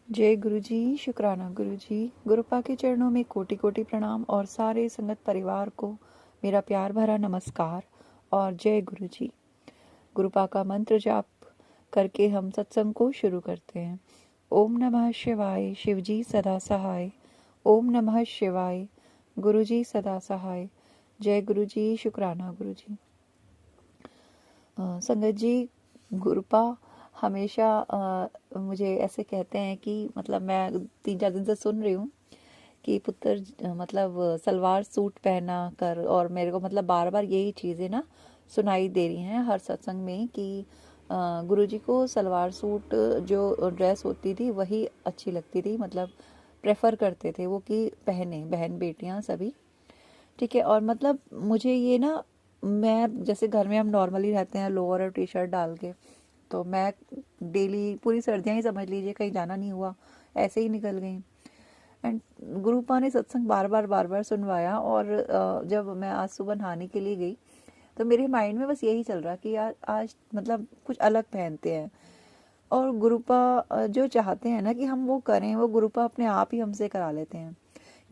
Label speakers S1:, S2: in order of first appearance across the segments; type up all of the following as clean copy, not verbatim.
S1: जय गुरु जी, शुक्राना गुरु जी। गुरुपा के चरणों में कोटि कोटि प्रणाम और सारे संगत परिवार को मेरा प्यार भरा नमस्कार और जय गुरु जी। गुरुपा का मंत्र जाप करके हम सत्संग को शुरू करते हैं। ओम नमः शिवाय, शिव जी सदा सहाय। ओम नमः शिवाय, गुरु जी सदा सहाय। जय गुरु जी, शुक्राना गुरु जी। संगत जी, गुरुपा हमेशा मुझे ऐसे कहते हैं कि मतलब मैं 3-4 दिन से सुन रही हूँ कि पुत्र मतलब सलवार सूट पहना कर, और मेरे को मतलब बार बार यही चीज़ें ना सुनाई दे रही हैं हर सत्संग में कि गुरुजी को सलवार सूट जो ड्रेस होती थी वही अच्छी लगती थी, मतलब प्रेफर करते थे वो कि पहने बहन बेटियां सभी। ठीक है, और मतलब मुझे ये ना, मैं जैसे घर में हम नॉर्मली रहते हैं लोअर और टी शर्ट डाल के, तो मैं डेली पूरी सर्दियाँ ही समझ लीजिए, कहीं जाना नहीं हुआ, ऐसे ही निकल गई। एंड गुरुपा ने सत्संग बार बार सुनवाया, और जब मैं आज सुबह नहाने के लिए गई तो मेरे माइंड में बस यही चल रहा कि यार आज मतलब कुछ अलग पहनते हैं। और गुरुपा जो चाहते हैं ना कि हम वो करें, वो गुरुपा अपने आप ही हमसे करा लेते हैं।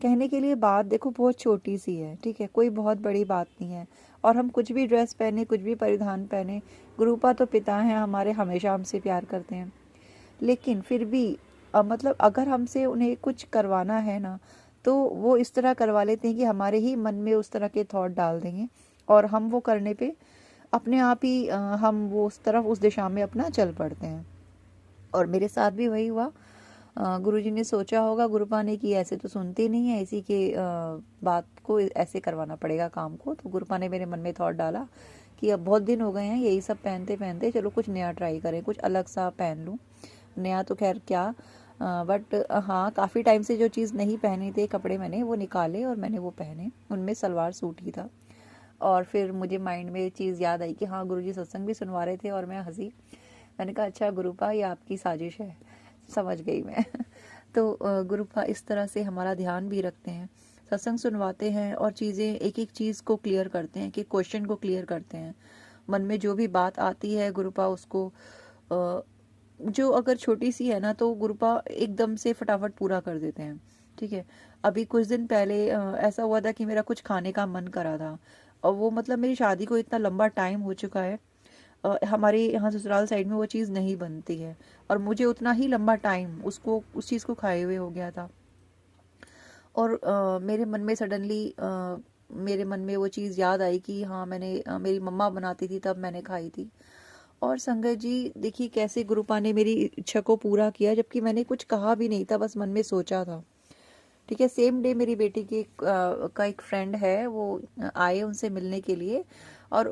S1: कहने के लिए बात देखो बहुत छोटी सी है, ठीक है, कोई बहुत बड़ी बात नहीं है। और हम कुछ भी ड्रेस पहने, कुछ भी परिधान पहने, गुरुपा तो पिता हैं हमारे, हमेशा हमसे प्यार करते हैं। लेकिन फिर भी मतलब अगर हमसे उन्हें कुछ करवाना है ना, तो वो इस तरह करवा लेते हैं कि हमारे ही मन में उस तरह के थॉट डाल देंगे, और हम वो करने पे अपने आप ही हम वो उस तरफ उस दिशा में अपना चल पड़ते हैं। और मेरे साथ भी वही हुआ। गुरुजी ने सोचा होगा गुरुपा ने कि ऐसे तो सुनती नहीं है, इसी के बात को ऐसे करवाना पड़ेगा काम को। तो गुरुपा ने मेरे मन में थॉट डाला कि अब बहुत दिन हो गए हैं यही सब पहनते पहनते, चलो कुछ नया ट्राई करें, कुछ अलग सा पहन लूँ। नया तो खैर क्या, बट हाँ, काफ़ी टाइम से जो चीज़ नहीं पहने थे कपड़े मैंने वो निकाले और मैंने वो पहने, उनमें सलवार सूट ही था। और फिर मुझे माइंड में चीज़ याद आई कि हाँ, गुरुजी सत्संग भी सुनवा रहे थे, और मैं हंसी। मैंने कहा अच्छा गुरुपा, ये आपकी साजिश है, समझ गई मैं। तो गुरुपा इस तरह से हमारा ध्यान भी रखते हैं, सत्संग सुनवाते हैं और चीज़ें एक एक चीज़ को क्लियर करते हैं, कि क्वेश्चन को क्लियर करते हैं। मन में जो भी बात आती है गुरुपा उसको जो अगर छोटी सी है ना, तो गुरुपा एकदम से फटाफट पूरा कर देते हैं। ठीक है, अभी कुछ दिन पहले ऐसा हुआ था कि मेरा कुछ खाने का मन करा था, और वो मतलब मेरी शादी को इतना लंबा टाइम हो चुका है, हमारे यहाँ ससुराल साइड में वो चीज़ नहीं बनती है, और मुझे उतना ही लंबा टाइम उसको उस चीज़ को खाए हुए हो गया था। और मेरे मन में सडनली मेरे मन में वो चीज़ याद आई कि हाँ, मैंने मेरी मम्मा बनाती थी तब मैंने खाई थी। और संगत जी देखिए कैसे गुरुपा ने मेरी इच्छा को पूरा किया, जबकि मैंने कुछ कहा भी नहीं था, बस मन में सोचा था। ठीक है, सेम डे मेरी बेटी की का एक फ्रेंड है, वो आए उनसे मिलने के लिए, और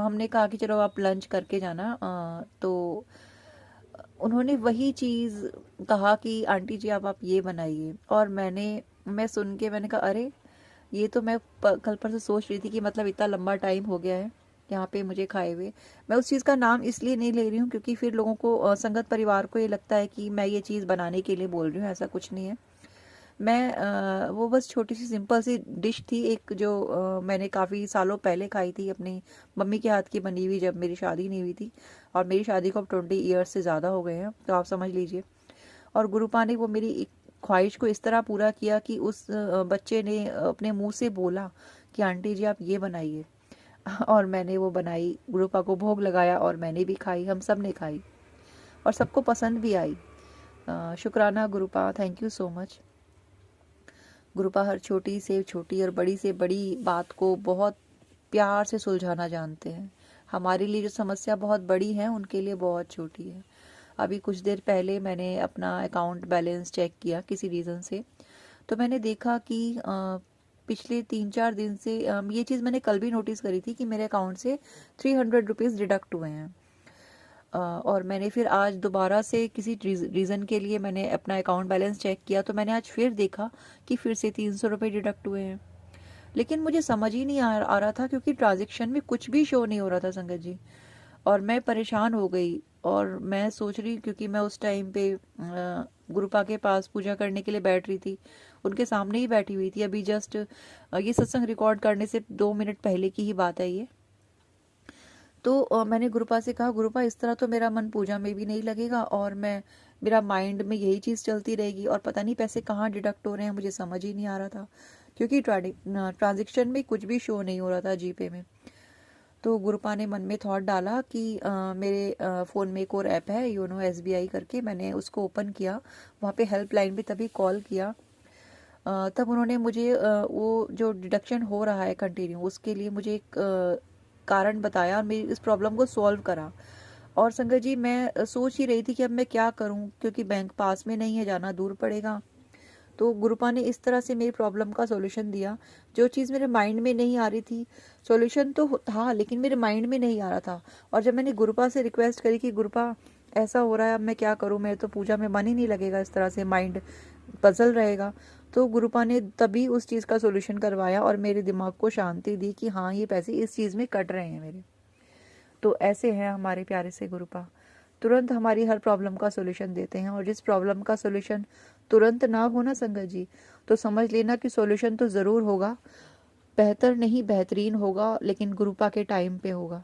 S1: हमने कहा कि चलो आप लंच करके जाना। तो उन्होंने वही चीज़ कहा कि आंटी जी आप ये बनाइए, और मैं सुन के मैंने कहा अरे, ये तो मैं कल पर से सोच रही थी कि मतलब इतना लंबा टाइम हो गया है यहाँ पे मुझे खाए हुए। मैं उस चीज़ का नाम इसलिए नहीं ले रही हूँ क्योंकि फिर लोगों को संगत परिवार को ये लगता है कि मैं ये चीज़ बनाने के लिए बोल रही हूँ, ऐसा कुछ नहीं है। मैं वो बस छोटी सी सिंपल सी डिश थी एक, जो मैंने काफ़ी सालों पहले खाई थी अपनी मम्मी के हाथ की बनी हुई, जब मेरी शादी नहीं हुई थी, और मेरी शादी को अब 20 ईयर्स से ज़्यादा हो गए हैं, तो आप समझ लीजिए। और गुरुपा ने वो मेरी एक ख्वाहिश को इस तरह पूरा किया कि उस बच्चे ने अपने मुंह से बोला कि आंटी जी आप ये बनाइए। और मैंने वो बनाई, गुरुपा को भोग लगाया, और मैंने भी खाई, हम सब ने खाई, और सबको पसंद भी आई। शुक्राना गुरुपा, थैंक यू सो मच। गुरुपा हर छोटी से छोटी और बड़ी से बड़ी बात को बहुत प्यार से सुलझाना जानते हैं। हमारे लिए जो समस्या बहुत बड़ी है उनके लिए बहुत छोटी है। अभी कुछ देर पहले मैंने अपना अकाउंट बैलेंस चेक किया किसी रीज़न से, तो मैंने देखा कि पिछले 3-4 दिन से ये चीज़ मैंने कल भी नोटिस करी थी कि मेरे अकाउंट से 300 रुपीज़ डिडक्ट हुए हैं। और मैंने फिर आज दोबारा से किसी रीज़न के लिए मैंने अपना अकाउंट बैलेंस चेक किया, तो मैंने आज फिर देखा कि फिर से 300 रुपये डिडक्ट हुए हैं। लेकिन मुझे समझ ही नहीं आ रहा था, क्योंकि ट्रांजेक्शन में कुछ भी शो नहीं हो रहा था संगत जी। और मैं परेशान हो गई, और मैं सोच रही, क्योंकि मैं उस टाइम पे गुरुपा के पास पूजा करने के लिए बैठ रही थी, उनके सामने ही बैठी हुई थी। अभी जस्ट ये सत्संग रिकॉर्ड करने से 2 मिनट पहले की ही बात है ये। तो मैंने गुरुपा से कहा गुरुपा इस तरह तो मेरा मन पूजा में भी नहीं लगेगा, और मैं मेरा माइंड में यही चीज़ चलती रहेगी और पता नहीं पैसे कहाँ डिडक्ट हो रहे हैं, मुझे समझ ही नहीं आ रहा था, क्योंकि ट्रांजेक्शन में कुछ भी शो नहीं हो रहा था जीपे में। तो गुरुपा ने मन में थॉट डाला कि मेरे फ़ोन में एक और ऐप है योनो SBI करके, मैंने उसको ओपन किया, वहाँ पे हेल्पलाइन पे तभी कॉल किया। तब उन्होंने मुझे वो जो डिडक्शन हो रहा है कंटिन्यू, उसके लिए मुझे एक कारण बताया और मेरी इस प्रॉब्लम को सॉल्व करा। और संगत जी, मैं सोच ही रही थी कि अब मैं क्या करूं, क्योंकि बैंक पास में नहीं है, जाना दूर पड़ेगा। तो गुरुपा ने इस तरह से मेरी प्रॉब्लम का सॉल्यूशन दिया, जो चीज़ मेरे माइंड में नहीं आ रही थी। सॉल्यूशन तो था लेकिन मेरे माइंड में नहीं आ रहा था। और जब मैंने गुरुपा से रिक्वेस्ट करी कि गुरुपा ऐसा हो रहा है, अब मैं क्या करूं, मेरे तो पूजा में मन ही नहीं लगेगा, इस तरह से माइंड पजल रहेगा, तो गुरुपा ने तभी उस चीज़ का सॉल्यूशन करवाया और मेरे दिमाग को शांति दी कि हाँ, ये पैसे इस चीज़ में कट रहे हैं मेरे। तो ऐसे हैं हमारे प्यारे से गुरुपा, तुरंत हमारी हर प्रॉब्लम का सॉल्यूशन देते हैं। और जिस प्रॉब्लम का सॉल्यूशन तुरंत ना हो ना संगत जी, तो समझ लेना कि सॉल्यूशन तो ज़रूर होगा, बेहतर नहीं बेहतरीन होगा, लेकिन गुरुपा के टाइम पे होगा।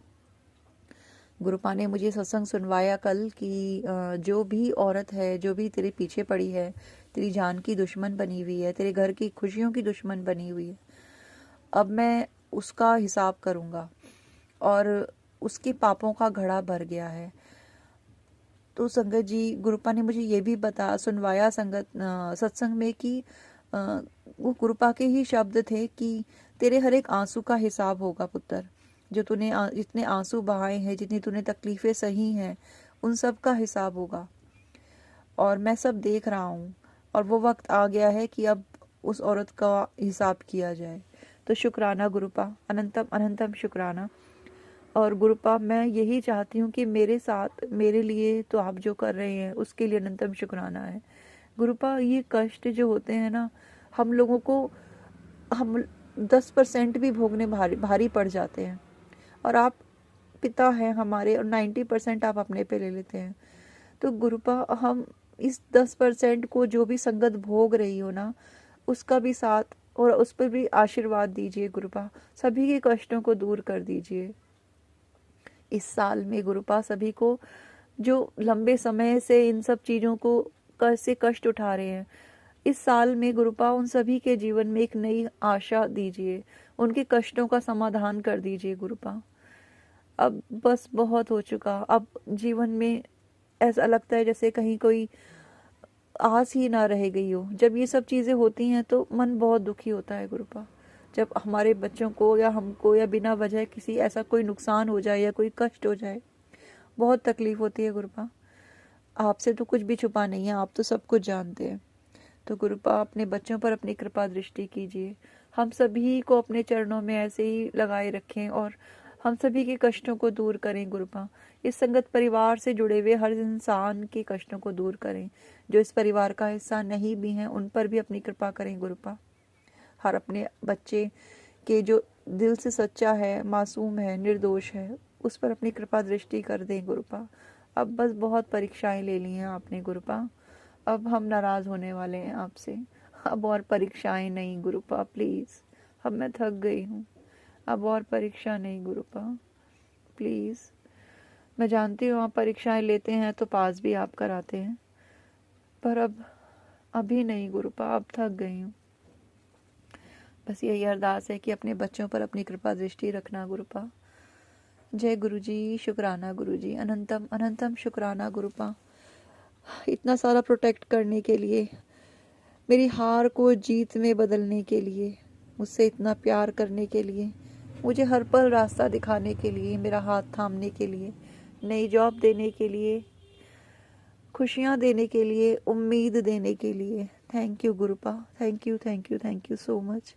S1: गुरुपा ने मुझे सत्संग सुनवाया कल कि जो भी औरत है, जो भी तेरे पीछे पड़ी है, तेरी जान की दुश्मन बनी हुई है, तेरे घर की खुशियों की दुश्मन बनी हुई है, अब मैं उसका हिसाब करूँगा और उसके पापों का घड़ा भर गया है। तो संगत जी, गुरुपा ने मुझे ये भी सुनवाया सत्संग में कि वो गुरुपा के ही शब्द थे कि तेरे हर एक आंसू का हिसाब होगा पुत्र, जो तूने जितने आंसू बहाए हैं, जितनी तूने तकलीफ़ें सही हैं, उन सब का हिसाब होगा। और मैं सब देख रहा हूँ और वो वक्त आ गया है कि अब उस औरत का हिसाब किया जाए। तो शुक्राना गुरुपा, अनंतम अनंतम शुक्राना। और गुरुपा, मैं यही चाहती हूँ कि मेरे साथ, मेरे लिए तो आप जो कर रहे हैं उसके लिए अनंतम शुक्राना है। गुरुपा, ये कष्ट जो होते हैं ना, हम लोगों को, हम 10% भी भोगने भारी पड़ जाते हैं, और आप पिता हैं हमारे और 90% आप अपने पे ले लेते हैं। तो गुरुपा, हम इस 10% को जो भी संगत भोग रही हो ना, उसका भी साथ और उस पर भी आशीर्वाद दीजिए गुरुपा, सभी के कष्टों को दूर कर दीजिए। इस साल में गुरुपा, सभी को जो लंबे समय से इन सब चीज़ों को से कष्ट उठा रहे हैं, इस साल में गुरुपा उन सभी के जीवन में एक नई आशा दीजिए, उनके कष्टों का समाधान कर दीजिए गुरुपा। अब बस बहुत हो चुका, अब जीवन में ऐसा लगता है जैसे कहीं कोई आस ही ना रह गई हो। जब ये सब चीज़ें होती हैं तो मन बहुत दुखी होता है गुरुपा। जब हमारे बच्चों को या हमको या बिना वजह किसी ऐसा कोई नुकसान हो जाए या कोई कष्ट हो जाए, बहुत तकलीफ होती है गुरुपा। आपसे तो कुछ भी छुपा नहीं है, आप तो सब कुछ जानते हैं। तो गुरुपा, अपने बच्चों पर अपनी कृपा दृष्टि कीजिए, हम सभी को अपने चरणों में ऐसे ही लगाए रखें और हम सभी के कष्टों को दूर करें गुरुपा। इस संगत परिवार से जुड़े हुए हर इंसान के कष्टों को दूर करें, जो इस परिवार का हिस्सा नहीं भी हैं उन पर भी अपनी कृपा करें गुरुपा। हर अपने बच्चे के जो दिल से सच्चा है, मासूम है, निर्दोष है, उस पर अपनी कृपा दृष्टि कर दें गुरुपा। अब बस बहुत परीक्षाएं ले ली हैं आपने गुरुपा, अब हम नाराज़ होने वाले हैं आपसे। अब और परीक्षाएं नहीं गुरुपा, प्लीज़, अब मैं थक गई हूँ, अब और परीक्षा नहीं गुरुपा, प्लीज़। मैं जानती हूँ आप परीक्षाएं लेते हैं तो पास भी आप कराते हैं, पर अब अभी नहीं गुरुपा, अब थक गई हूँ। बस यही अरदास है कि अपने बच्चों पर अपनी कृपा दृष्टि रखना गुरुपा। जय गुरुजी, शुक्राना गुरुजी, अनंतम अनंतम शुक्राना गुरुपा, इतना सारा प्रोटेक्ट करने के लिए, मेरी हार को जीत में बदलने के लिए, मुझसे इतना प्यार करने के लिए, मुझे हर पल रास्ता दिखाने के लिए, मेरा हाथ थामने के लिए, नई जॉब देने के लिए, खुशियाँ देने के लिए, उम्मीद देने के लिए। Thank you गुरुपा, thank you thank you thank you so much,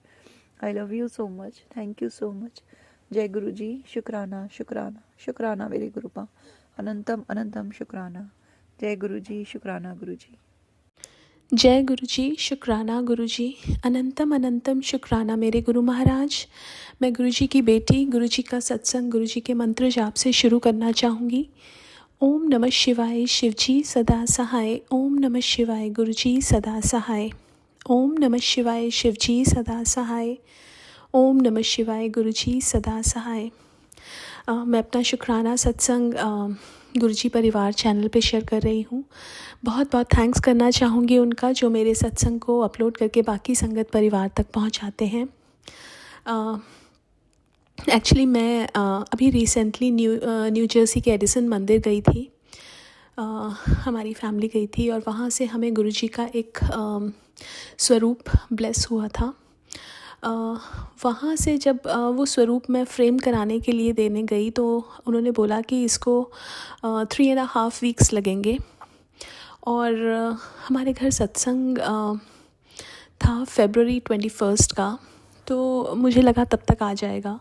S1: I love you so much, thank you so much. जय गुरु जी, शुक्राना शुक्राना शुक्राना मेरे गुरुपा, अनंतम अनंतम शुक्राना। जय गुरु जी, शुक्राना गुरु जी।
S2: जय गुरु जी, शुक्राना गुरु जी, अनंतम अनंतम शुक्राना मेरे गुरु महाराज। मैं गुरु जी की बेटी, गुरु जी का सत्संग, गुरु जी के मंत्र जाप से शुरू करना चाहूँगी। ओम नमः शिवाय, शिव जी सदा सहाय। ओम नमः शिवाय, गुरु जी सदा सहाय। ओम नमः शिवाय, शिव जी सदा सहाय। ओम नमः शिवाय, गुरु जी सदा सहाय। मैं अपना शुक्राना सत्संग गुरुजी परिवार चैनल पे शेयर कर रही हूँ। बहुत बहुत थैंक्स करना चाहूँगी उनका, जो मेरे सत्संग को अपलोड करके बाकी संगत परिवार तक पहुँचाते हैं। एक्चुअली मैं अभी रिसेंटली न्यू जर्सी के एडिसन मंदिर गई थी। हमारी फैमिली गई थी और वहाँ से हमें गुरुजी का एक स्वरूप ब्लेस हुआ था। वहाँ से जब वो स्वरूप मैं फ्रेम कराने के लिए देने गई तो उन्होंने बोला कि इसको 3.5 वीक्स लगेंगे। और हमारे घर सत्संग था February 21 का, तो मुझे लगा तब तक आ जाएगा।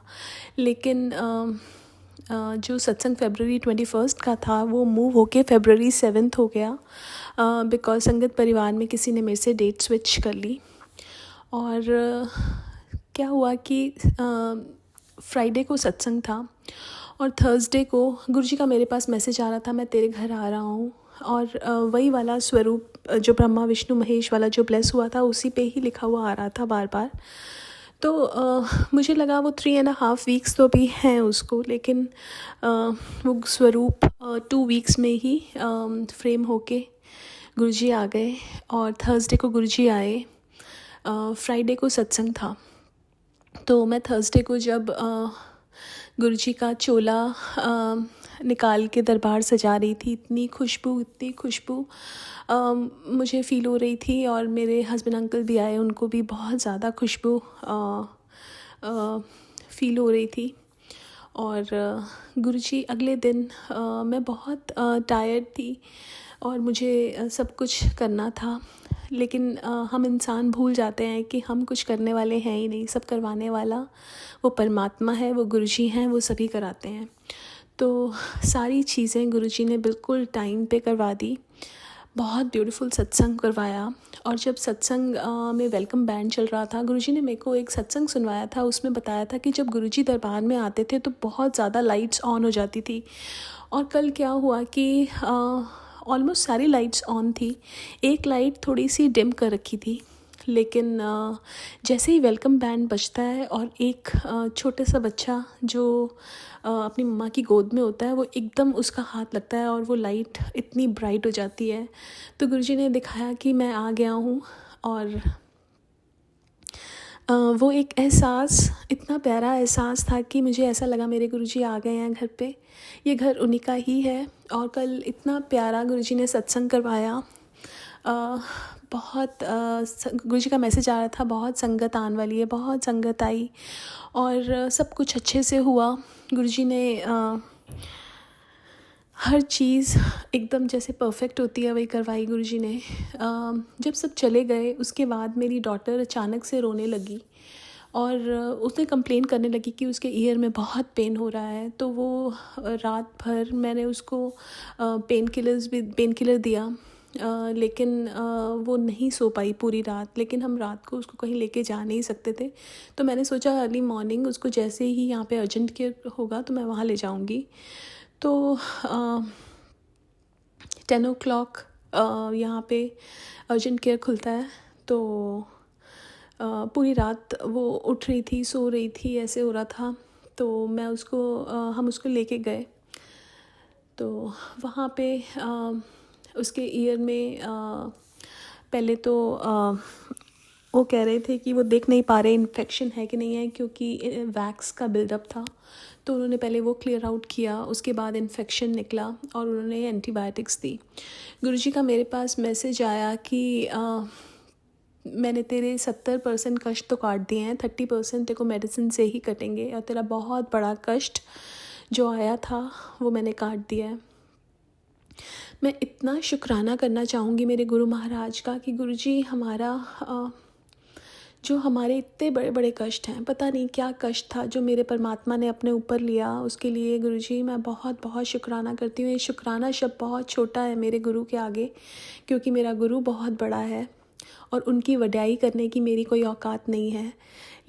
S2: लेकिन जो सत्संग February 21 का था वो मूव होके February 7 हो गया, बिकॉज संगत परिवार में किसी ने मेरे से डेट स्विच कर ली। और क्या हुआ कि फ्राइडे को सत्संग था और थर्सडे को गुरुजी का मेरे पास मैसेज आ रहा था, मैं तेरे घर आ रहा हूँ। और वही वाला स्वरूप जो ब्रह्मा विष्णु महेश वाला जो ब्लेस हुआ था उसी पे ही लिखा हुआ आ रहा था बार बार। तो मुझे लगा वो 3.5 वीक्स तो भी हैं उसको, लेकिन वो स्वरूप 2 वीक्स में ही फ्रेम होके गुरुजी आ गए। और थर्सडे को गुरुजी आए, फ्राइडे को सत्संग था। तो मैं थर्सडे को जब गुरुजी का चोला निकाल के दरबार सजा रही थी, इतनी खुशबू मुझे फ़ील हो रही थी। और मेरे हस्बैंड अंकल भी आए, उनको भी बहुत ज़्यादा खुशबू फ़ील हो रही थी। और गुरुजी अगले दिन मैं बहुत टायर्ड थी और मुझे सब कुछ करना था, लेकिन हम इंसान भूल जाते हैं कि हम कुछ करने वाले हैं ही नहीं, सब करवाने वाला वो परमात्मा है, वो गुरुजी हैं, वो सभी कराते हैं। तो सारी चीज़ें गुरुजी ने बिल्कुल टाइम पे करवा दी। बहुत ब्यूटीफुल सत्संग करवाया। और जब सत्संग में वेलकम बैंड चल रहा था, गुरुजी ने मेरे को एक सत्संग सुनवाया था, उसमें बताया था कि जब गुरुजी दरबार में आते थे तो बहुत ज़्यादा लाइट्स ऑन हो जाती थी। और कल क्या हुआ कि ऑलमोस्ट सारी लाइट्स ऑन थी, एक लाइट थोड़ी सी डिम कर रखी थी। लेकिन जैसे ही वेलकम बैंड बजता है और एक छोटे सा बच्चा जो अपनी मम्मा की गोद में होता है, वो एकदम उसका हाथ लगता है और वो लाइट इतनी ब्राइट हो जाती है। तो गुरुजी ने दिखाया कि मैं आ गया हूँ। और वो एक एहसास, इतना प्यारा एहसास था कि मुझे ऐसा लगा मेरे गुरुजी आ गए हैं घर पे, ये घर उन्हीं का ही है। और कल इतना प्यारा गुरुजी ने सत्संग करवाया। बहुत गुरुजी का मैसेज आ रहा था, बहुत संगत आने वाली है, बहुत संगत आई और सब कुछ अच्छे से हुआ। गुरुजी ने हर चीज़ एकदम जैसे परफेक्ट होती है वही करवाई गुरुजी ने। जब सब चले गए उसके बाद मेरी डॉटर अचानक से रोने लगी और उसने कंप्लेन करने लगी कि उसके ईयर में बहुत पेन हो रहा है। तो वो रात भर मैंने उसको पेन किलर दिया, लेकिन वो नहीं सो पाई पूरी रात। लेकिन हम रात को उसको कहीं लेके जा नहीं सकते थे, तो मैंने सोचा अर्ली मॉर्निंग उसको जैसे ही यहाँ पे अर्जेंट केयर होगा तो मैं वहाँ ले जाऊँगी। तो 10 o'clock यहाँ पे अर्जेंट केयर खुलता है। तो पूरी रात वो उठ रही थी, सो रही थी, ऐसे हो रहा था। तो मैं उसको हम उसको लेके गए। तो वहाँ पे उसके ईयर में पहले तो वो कह रहे थे कि वो देख नहीं पा रहे इन्फेक्शन है कि नहीं है, क्योंकि वैक्स का बिल्डअप था। तो उन्होंने पहले वो क्लियर आउट किया, उसके बाद इन्फेक्शन निकला और उन्होंने एंटीबायोटिक्स दी। गुरुजी का मेरे पास मैसेज आया कि मैंने तेरे 70% कष्ट तो काट दिए हैं, 30% तेरे को मेडिसिन से ही कटेंगे और तेरा बहुत बड़ा कष्ट जो आया था वो मैंने काट दिया है। मैं इतना शुक्राना करना चाहूँगी मेरे गुरु महाराज का कि गुरुजी हमारा जो हमारे इतने बड़े बड़े कष्ट हैं, पता नहीं क्या कष्ट था जो मेरे परमात्मा ने अपने ऊपर लिया, उसके लिए गुरुजी मैं बहुत बहुत शुक्राना करती हूँ। ये शुक्राना शब्द बहुत छोटा है मेरे गुरु के आगे, क्योंकि मेरा गुरु बहुत बड़ा है और उनकी वड्याई करने की मेरी कोई औकात नहीं है।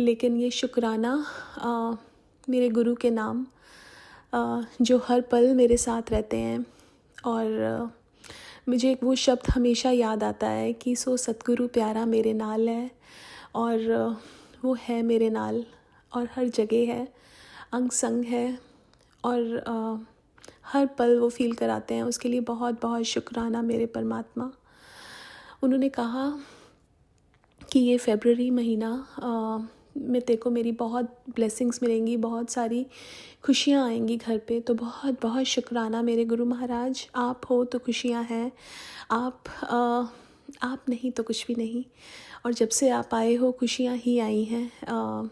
S2: लेकिन ये शुक्राना मेरे गुरु के नाम जो हर पल मेरे साथ रहते हैं। और मुझे एक वो शब्द हमेशा याद आता है कि सो सतगुरु प्यारा मेरे नाल है, और वो है मेरे नाल और हर जगह है, अंग संग है और हर पल वो फील कराते हैं, उसके लिए बहुत बहुत शुक्राना मेरे परमात्मा। उन्होंने कहा कि ये फरवरी महीना में तेरे को मेरी बहुत ब्लेसिंग्स मिलेंगी, बहुत सारी खुशियाँ आएंगी घर पे। तो बहुत बहुत शुक्राना मेरे गुरु महाराज, आप हो तो खुशियाँ हैं, आप नहीं तो कुछ भी नहीं। और जब से आप आए हो खुशियाँ ही आई हैं।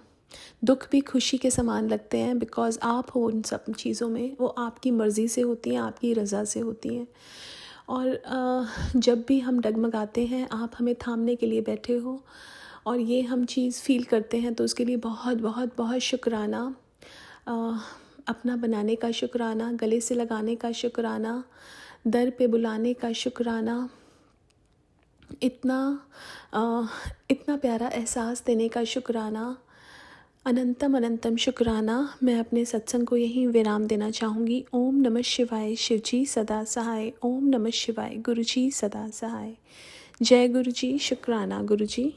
S2: दुख भी खुशी के समान लगते हैं, बिकॉज़ आप हो उन सब चीज़ों में, वो आपकी मर्ज़ी से होती हैं, आपकी रज़ा से होती हैं। और जब भी हम डगमगाते हैं आप हमें थामने के लिए बैठे हो, और ये हम चीज़ फ़ील करते हैं, तो उसके लिए बहुत बहुत बहुत शुक्राना। अपना बनाने का शुक्राना, गले से लगाने का शुक्राना, दर पे बुलाने का शुक्राना, इतना प्यारा एहसास देने का शुक्राना, अनंतम अनंतम शुक्राना। मैं अपने सत्संग को यहीं विराम देना चाहूँगी। ओम नमः शिवाय, शिवजी सदा सहाय। ओम नमः शिवाय, गुरुजी सदा सहाय। जय गुरुजी, शुक्राना गुरुजी।